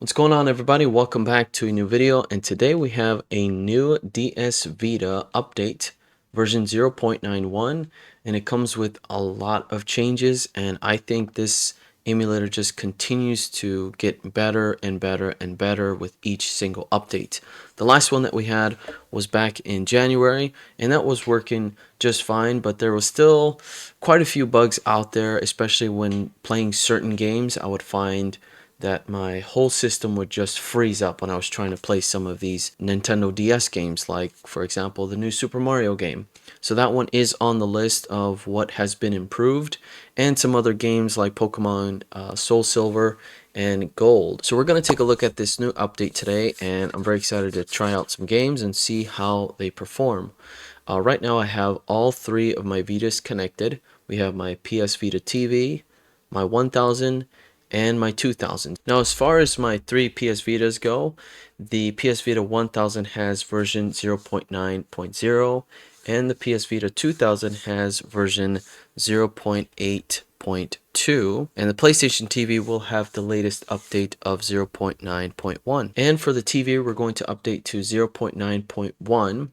What's going on, everybody? Welcome back to a new video, and today we have a new DS Vita update version 0.91, and it comes with a lot of changes, and I think this emulator just continues to get better and better and better with each single update. The last one that we had was back in January, and that was working just fine, but there was still quite a few bugs out there, especially when playing certain games. I would find that my whole system would just freeze up when I was trying to play some of these Nintendo DS games, like, for example, the new Super Mario game. So that one is on the list of what has been improved, and some other games like Pokemon Soul Silver and Gold. So we're going to take a look at this new update today, and I'm very excited to try out some games and see how they perform. Right now I have all three of my Vitas connected. We have my PS Vita TV, my 1000, and my 2000. Now, as far as my three PS Vitas go, the PS Vita 1000 has version 0.9.0, and the PS Vita 2000 has version 0.8.2, and the PlayStation TV will have the latest update of 0.9.1. And for the TV, we're going to update to 0.9.1.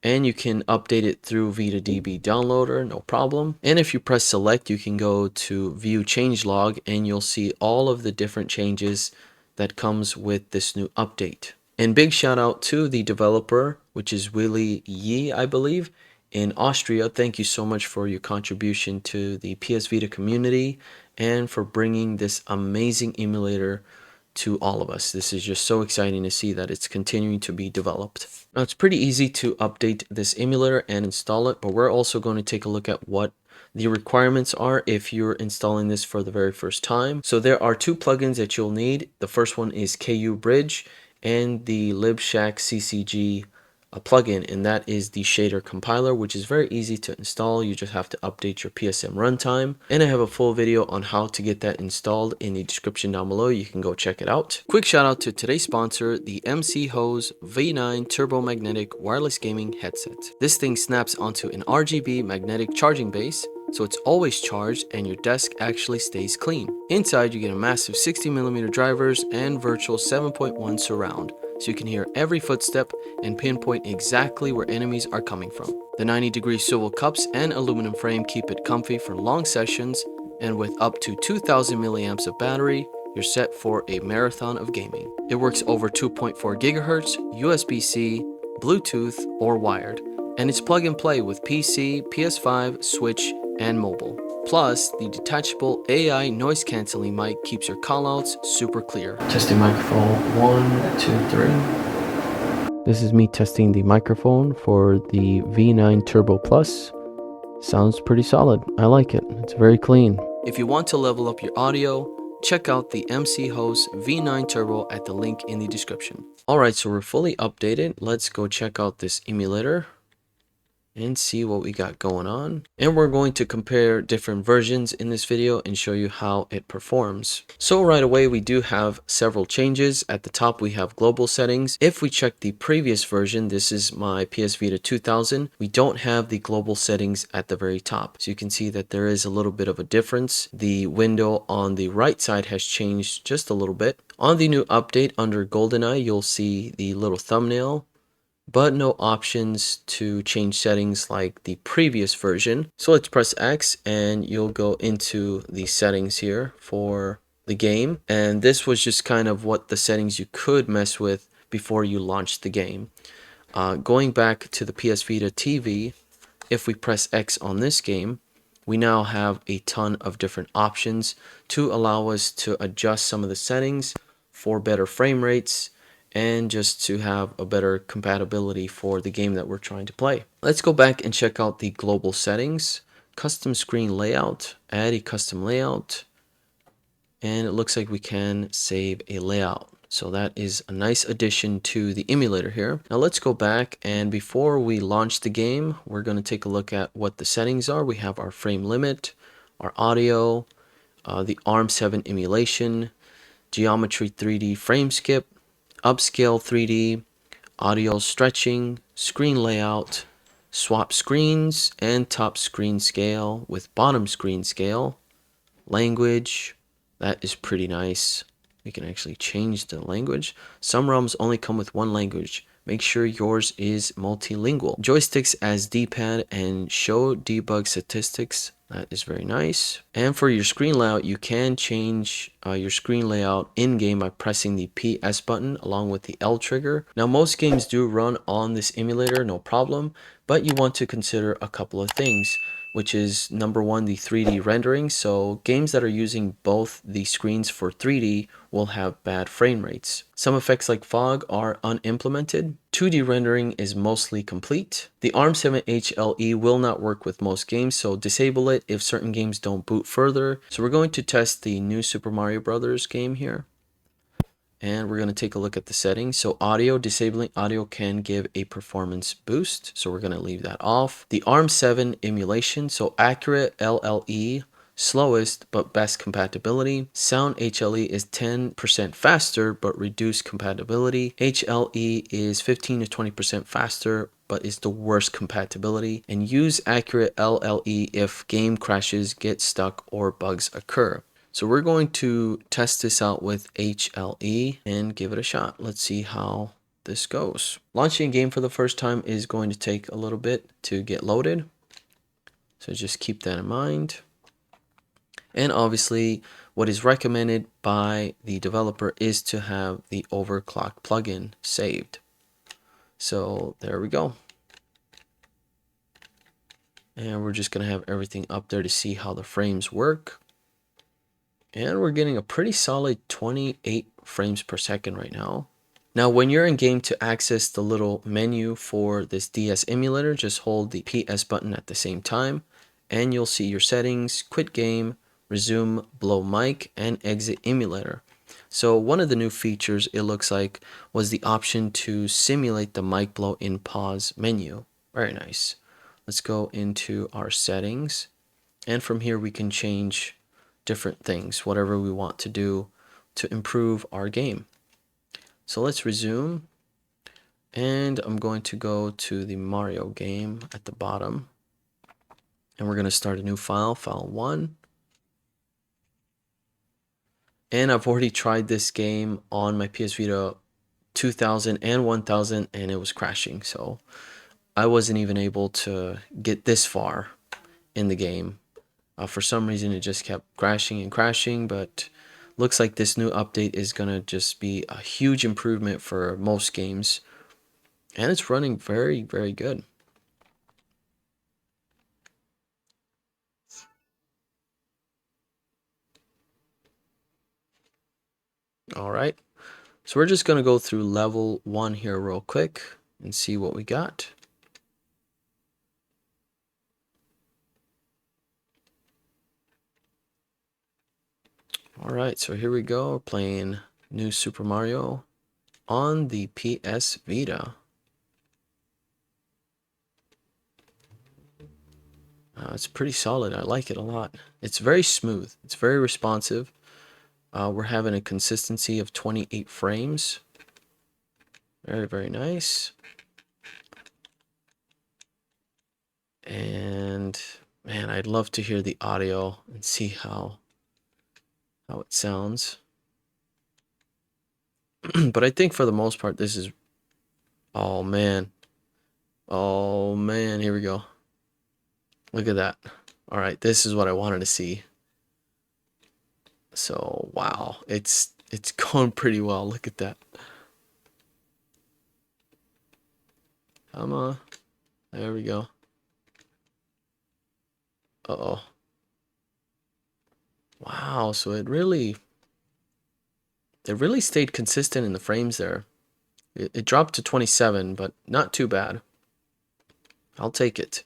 And you can update it through VitaDB downloader, no problem. And if you press select, you can go to view changelog, and you'll see all of the different changes that comes with this new update. And big shout out to the developer, which is Willy Yi, I believe, in Austria. Thank you so much for your contribution to the PS Vita community and for bringing this amazing emulator to all of us. This is just so exciting to see that it's continuing to be developed. Now, it's pretty easy to update this emulator and install it, but we're also going to take a look at what the requirements are if you're installing this for the very first time. So there are two plugins that you'll need. The first one is KU Bridge and the LibShack CCG plugin, and that is the shader compiler, which is very easy to install. You just have to update your PSM runtime, and I have a full video on how to get that installed in the description down below. You can go check it out. Quick shout out to today's sponsor, the MC Hose V9 Turbo Magnetic Wireless Gaming Headset. This thing snaps onto an RGB magnetic charging base, so it's always charged and your desk actually stays clean. Inside, you get a massive 60mm drivers and virtual 7.1 surround, so you can hear every footstep and pinpoint exactly where enemies are coming from. The 90-degree swivel cups and aluminum frame keep it comfy for long sessions, and with up to 2000 milliamps of battery, you're set for a marathon of gaming. It works over 2.4 gigahertz, USB-C, Bluetooth, or wired, and it's plug and play with PC, PS5, Switch, and mobile. Plus, the detachable AI noise cancelling mic keeps your callouts super clear. Testing microphone 1, 2, 3. This is me testing the microphone for the V9 Turbo Plus. Sounds pretty solid. I like it. It's very clean. If you want to level up your audio, check out the MC Host V9 Turbo at the link in the description. Alright, so we're fully updated. Let's go check out this emulator and see what we got going on. And we're going to compare different versions in this video and show you how it performs. So right away, we do have several changes. At the top, we have global settings. If we check the previous version, this is my PS Vita 2000, we don't have the global settings at the very top. So you can see that there is a little bit of a difference. The window on the right side has changed just a little bit. On the new update under GoldenEye, you'll see the little thumbnail, but no options to change settings like the previous version. So let's press X and you'll go into the settings here for the game. And this was just kind of what the settings you could mess with before you launched the game. Going back to the PS Vita TV, if we press X on this game, we now have a ton of different options to allow us to adjust some of the settings for better frame rates, and just to have a better compatibility for the game that we're trying to play. Let's go back and check out the global settings. Custom screen layout, add a custom layout, and it looks like we can save a layout. So that is a nice addition to the emulator here. Now let's go back, and before we launch the game, we're going to take a look at what the settings are. We have our frame limit, our audio, the ARM7 emulation, geometry 3D frame skip, upscale 3D, audio stretching, screen layout, swap screens, and top screen scale with bottom screen scale, language. That is pretty nice. We can actually change the language. Some ROMs only come with one language. Make sure yours is multilingual. Joysticks as D-pad and show debug statistics. That is very nice. And for your screen layout, you can change your screen layout in-game by pressing the PS button along with the L trigger. Now, most games do run on this emulator, no problem, but you want to consider a couple of things, which is number one, the 3D rendering. So games that are using both the screens for 3D will have bad frame rates. Some effects like fog are unimplemented. 2D rendering is mostly complete. The ARM7 HLE will not work with most games, so disable it if certain games don't boot further. So we're going to test the new Super Mario Brothers game here. And we're going to take a look at the settings. So audio, disabling audio can give a performance boost. So we're going to leave that off. The ARM7 emulation, so accurate LLE, slowest but best compatibility. Sound HLE is 10% faster but reduced compatibility. HLE is 15 to 20% faster but is the worst compatibility. And use accurate LLE if game crashes, get stuck, or bugs occur. So we're going to test this out with HLE and give it a shot. Let's see how this goes. Launching a game for the first time is going to take a little bit to get loaded. So just keep that in mind. And obviously, what is recommended by the developer is to have the overclock plugin saved. So there we go. And we're just going to have everything up there to see how the frames work. And we're getting a pretty solid 28 frames per second right now. Now, when you're in game, to access the little menu for this DS emulator, just hold the PS button at the same time, and you'll see your settings, quit game, resume, blow mic, and exit emulator. So one of the new features, it looks like, was the option to simulate the mic blow in pause menu. Very nice. Let's go into our settings, and from here we can change different things, whatever we want to do to improve our game. So let's resume, and I'm going to go to the Mario game at the bottom, and we're going to start a new file, file 1. And I've already tried this game on my PS Vita 2000 and 1000, and it was crashing, so I wasn't even able to get this far in the game. For some reason, it just kept crashing and crashing, but looks like this new update is going to just be a huge improvement for most games. And it's running very, very good. All right. So we're just going to go through level 1 here real quick and see what we got. All right, so here we go. We're playing New Super Mario on the PS Vita. It's pretty solid. I like it a lot. It's very smooth. It's very responsive. We're having a consistency of 28 frames. Very, very nice. And man, I'd love to hear the audio and see how it sounds. But I think for the most part, this is, oh man, here we go. Look at that. All right, this is what I wanted to see. So wow, it's going pretty well. Look at that. Come on, there we go. Uh-oh. Wow, so it really stayed consistent in the frames there. It dropped to 27, but not too bad. I'll take it.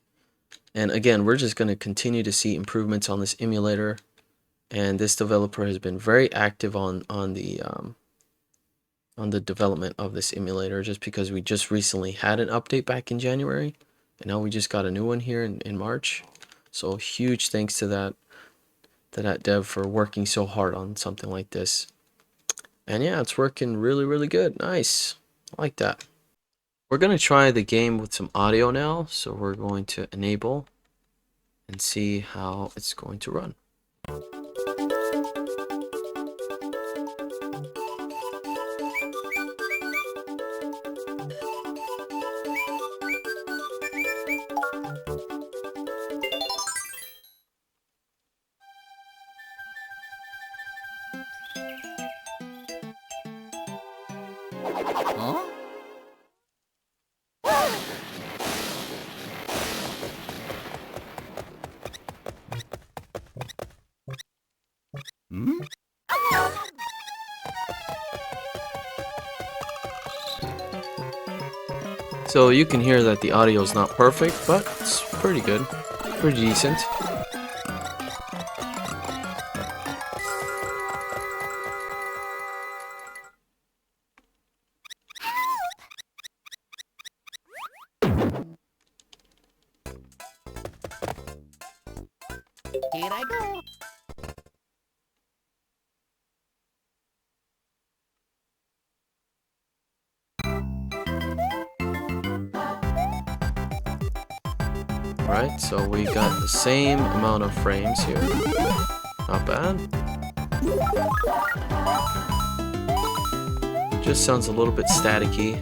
And again, we're just going to continue to see improvements on this emulator. And this developer has been very active on the development of this emulator, just because we just recently had an update back in January, and now we just got a new one here in March. So huge thanks to that dev for working so hard on something like this. And yeah, it's working really, really good. Nice. I like that. We're going to try the game with some audio now. So we're going to enable and see how it's going to run. Huh? Hmm? So you can hear that the audio is not perfect, but it's pretty good, pretty decent. Here I go. Right, so we got the same amount of frames here. Not bad. Just sounds a little bit staticky.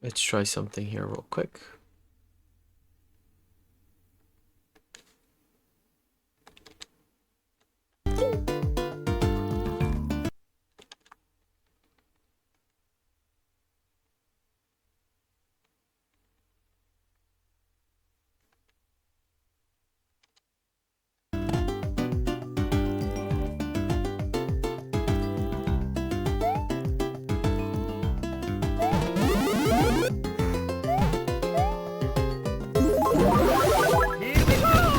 Let's try something here real quick. Here we go.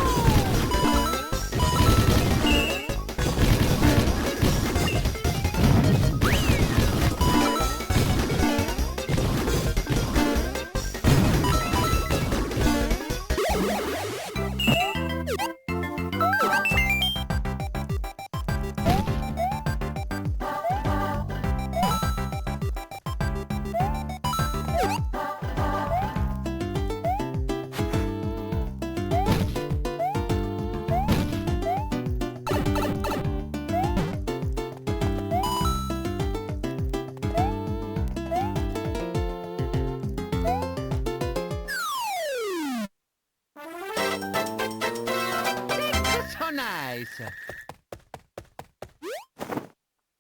So nice.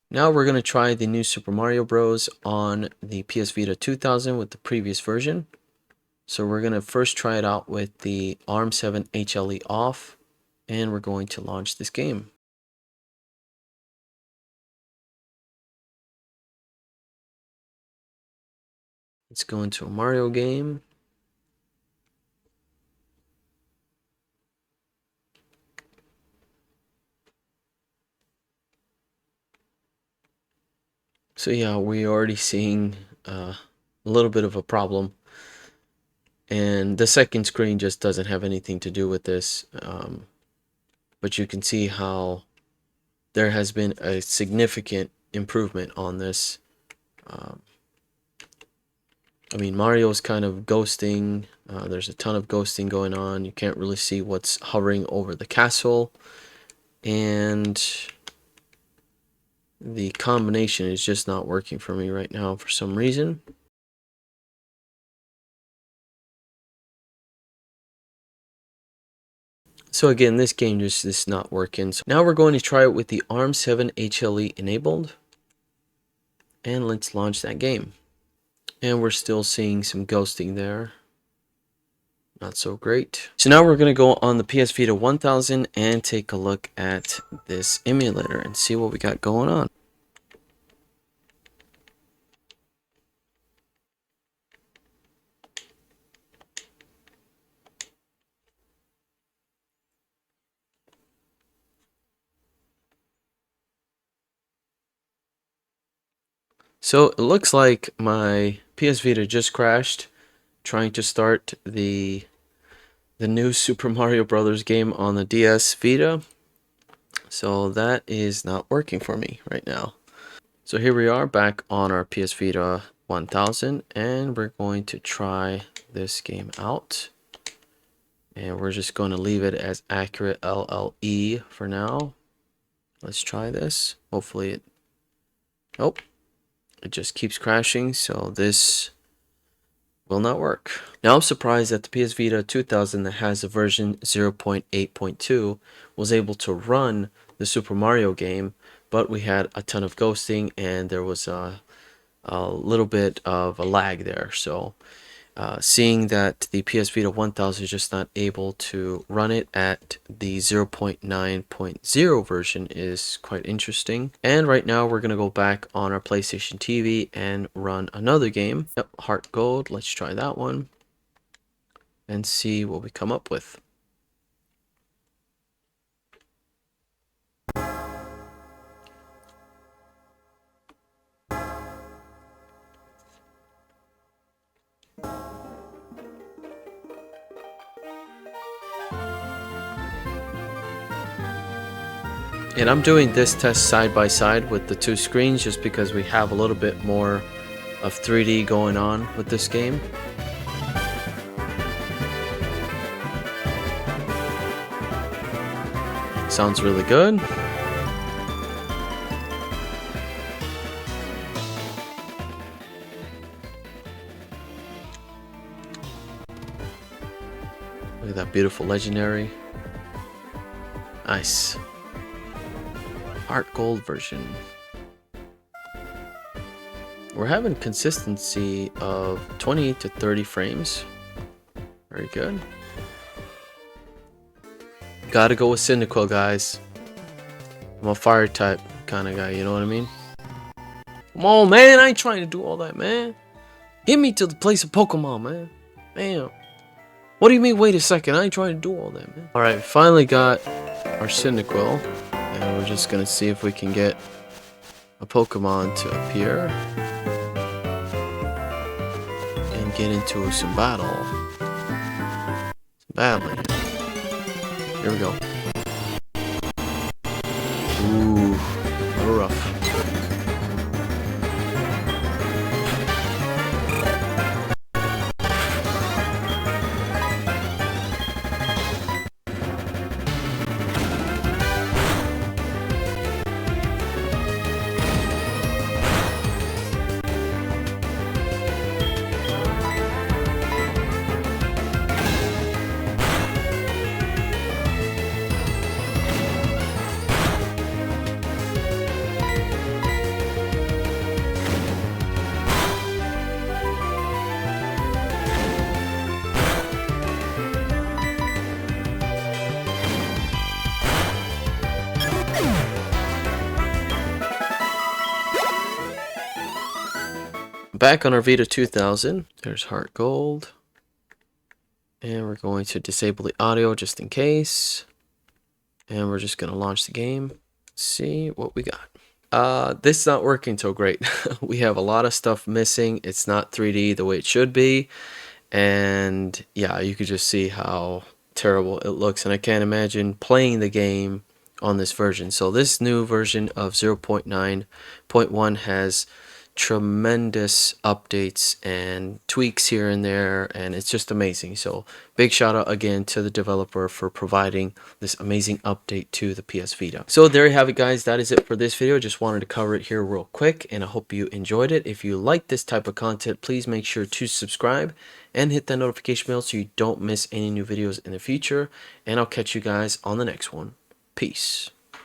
Now we're going to try the new Super Mario Bros. On the PS Vita 2000 with the previous version. So we're going to first try it out with the ARM7 HLE off, and we're going to launch this game. Let's go into a Mario game. So yeah, we're already seeing a little bit of a problem. And the second screen just doesn't have anything to do with this. But you can see how there has been a significant improvement on this. I mean, Mario's kind of ghosting. There's a ton of ghosting going on. You can't really see what's hovering over the castle. And the combination is just not working for me right now for some reason. So again, this game just is not working. So now we're going to try it with the ARM7 HLE enabled. And let's launch that game. And we're still seeing some ghosting there. Not so great. So now we're going to go on the PS Vita 1000 and take a look at this emulator and see what we got going on. So it looks like my PS Vita just crashed trying to start the new Super Mario Brothers game on the DS Vita. So that is not working for me right now. So here we are back on our PS Vita 1000 and we're going to try this game out. And we're just going to leave it as accurate LLE for now. Let's try this. Hopefully it... Oh, it just keeps crashing, so this will not work. Now I'm surprised that the PS Vita 2000 that has a version 0.8.2 was able to run the Super Mario game, but we had a ton of ghosting and there was a little bit of a lag there. So seeing that the PS Vita 1000 is just not able to run it at the 0.9.0 version is quite interesting. And right now we're going to go back on our PlayStation TV and run another game. Yep, HeartGold. Let's try that one and see what we come up with. And I'm doing this test side by side with the two screens just because we have a little bit more of 3D going on with this game. Sounds really good. Look at that beautiful legendary. Nice. HeartGold version. We're having consistency of 20 to 30 frames. Very good. Gotta go with Cyndaquil, guys. I'm a fire type kind of guy, you know what I mean? Come on, man, I ain't trying to do all that, man. Get me to the place of Pokemon, man. Damn. What do you mean, wait a second? I ain't trying to do all that, man. Alright, finally got our Cyndaquil. And we're just gonna see if we can get a Pokemon to appear and get into some battle. Some battling. Here we go. Ooh, a little rough. Back on our Vita 2000, there's HeartGold. And we're going to disable the audio just in case. And we're just going to launch the game. See what we got. This is not working so great. We have a lot of stuff missing. It's not 3D the way it should be. And yeah, you could just see how terrible it looks. And I can't imagine playing the game on this version. So this new version of 0.9.1 has tremendous updates and tweaks here and there, and it's just amazing. So big shout out again to the developer for providing this amazing update to the PS Vita. So there you have it, guys. That is it for this video. Just wanted to cover it here real quick, and I hope you enjoyed it. If you like this type of content, please make sure to subscribe and hit that notification bell so you don't miss any new videos in the future, and I'll catch you guys on the next one. Peace.